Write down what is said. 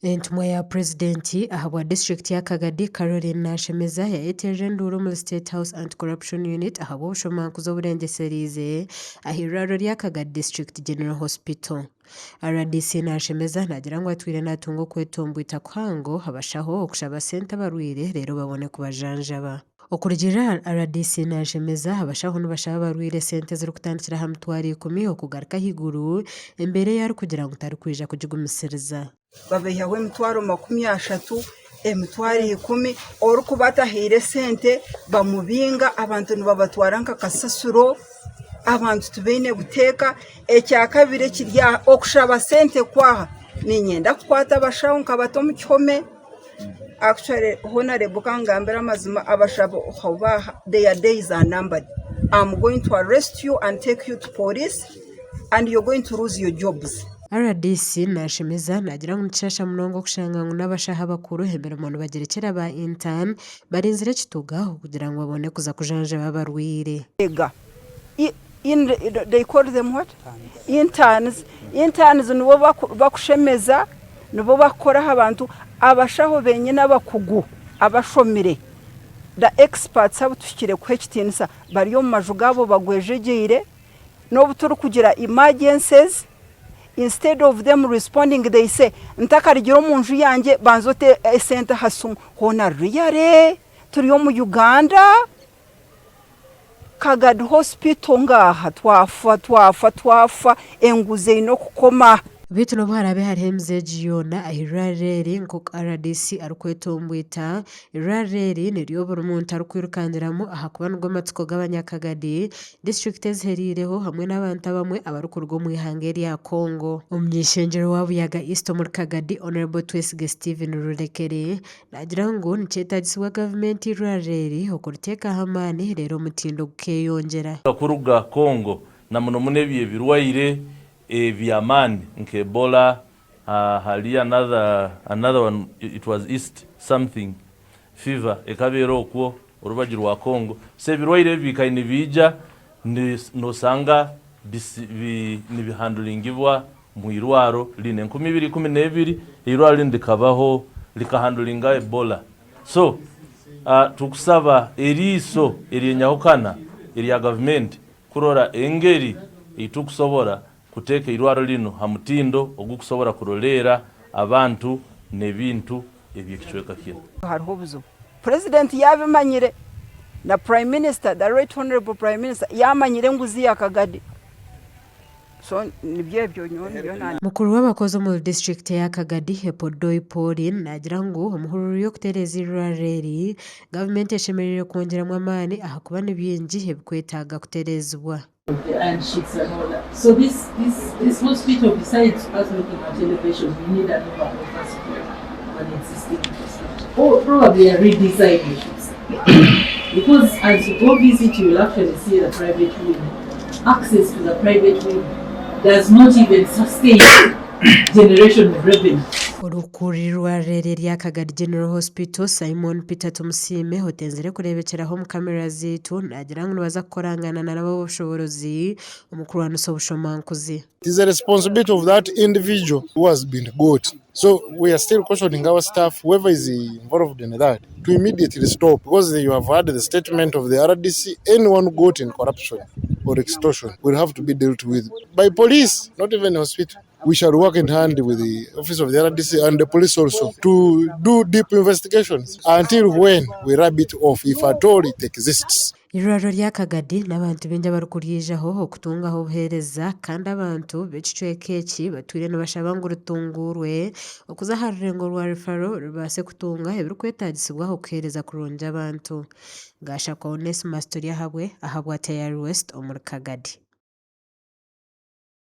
Entumwa ya Presidenti ahabwa District ya Kagadi Caroline Naacwera yayeteje nduru mu State House Anti-Corruption Unit ahabwa Obushomankuzi Burengyesereize aha Eirwariro rya Kagadi District General Hospital. RDC Naacwera nagira ngo atwire natungo kwetombwita kwango habashaho okushaba sente abarwire rero babone kubajanjaba. Okurugira RDC Naacwera habashaho nibashaba abarwire sente ziri kutandikira ha mitwaro 10 okugaruka higuru embere yari kugira ngo tari kwija kugigumisiriza. Babehawe emitwaro 30 emitwaro 10 orukubatahiire sente bamubinga abantu nibabatwara nka kasasuro abantu tubeine buteeka ekyakabire kirya okushaba sente kwaha ninyenda kukwata abashaho nkabato mu kihome. Actually honorable kangambira mazima abashabo hobaha their days are numbered. I'm going to arrest you and take you to police and you're going to lose your jobs. RDC Naacwera nagira ngo nshasha munongo kushanga ngo nabashaha bakuru hembere umuntu bagerekera ba intern barinzire kituga kugira ngo babone kuza kujanja babarwire. They call them what? Interns nibo bakushemeza nibo bakora abantu abashaho benye n'abakugu abashomire. The experts abo tukire kwekitinisa bariyo mu maju gabo bagwejegeire no buturu kugira emergencies. Instead of them responding, they say, ntakarigiro munju yanjye banzote sente hasumu. Hona riyare, turiyo mu Uganda. Kagadi hospital ngaha twafa enguze ino kukoma. Bitu no bharabe haremze jiyona ahirareri nk'uko RDC arukwetombwita. Irareri niriyo buri muntu arukwirukandiramu ahakuba nubwo amatsiko g'abanyakagadi district eziherireho hamwe n'abantu bamwe abarukurwa mu ihangeri ya Congo. Umyishengero wa Buyaga East muri Kagadi Honorable Twesige Steven Rurekere nagira ngo nicetagiswa government irareri okuruteka hamani rero mutindo gukeyongera kuruga Congo na muno munebiye birwaire Viamani nke Ebola, hali another one, it was East something fever ekabero okwo urubagiro wa Congo se birwaire bikaine bija nosanga nibihandlingibwa mu Eirwariro line 2012 Eirwariro ndikabaho likahandlinga Ebola. So tukusaba eriso eriyenyahukana eriya government kurora engeri itukusobora kuteka Eirwariro lino hamutindo ogukusobora kurolera abantu nebintu ebyekichweka kino. Hariho obuzo President yabimanyire na Prime Minister, the Right Honorable Prime Minister yamanyire nguzi ya Kagadi. So nibyebyo nyona mukuru w'abakozi mu district ya Kagadi Hepodoi Pauline nagira ngo umuhururu yo kutereza irareri government yashemerere kongeramo amani ahakuba n'ibingi hebikwetaga kuterezwa. And sheets and all that. So this hospital, besides us looking at elevation, we need a new infrastructure and existing infrastructure. Or probably a redesign issues. Because as you go visit, you will actually see the private wing. Access to the private wing does not even sustain generation of revenue. Urukurirwa rya Kagadi General Hospital Simon Peter Tumusime hotenzere kurebekeraho mu kamera zitu nagira ngo baza korangana nabo bushobozi umukuru wa Obushomankuzi. It is a responsibility of that individual who has been got. So we are still cautioning our staff, whoever is involved in that, to immediately stop, because you have heard the statement of the RDC. Anyone got in corruption or extortion will have to be dealt with by police, not even hospital. We shall work in hand with the office of the RDC and the police also to do deep investigations until when we rub it off, if at all it exists. Eirwariro rya Kagadi n'abantu binja barukurijeho okutungaho buhereza kandi abantu b'ekicwekeki batwire nibashaba ngo rutungurwe okuza harurengo rwa refaro rubase kutunga ebirukwetagisibwaho kuhereza kurunja abantu. Gasha kwa Onesmus Mastoria ahabwa Tayari West omuri Kagadi.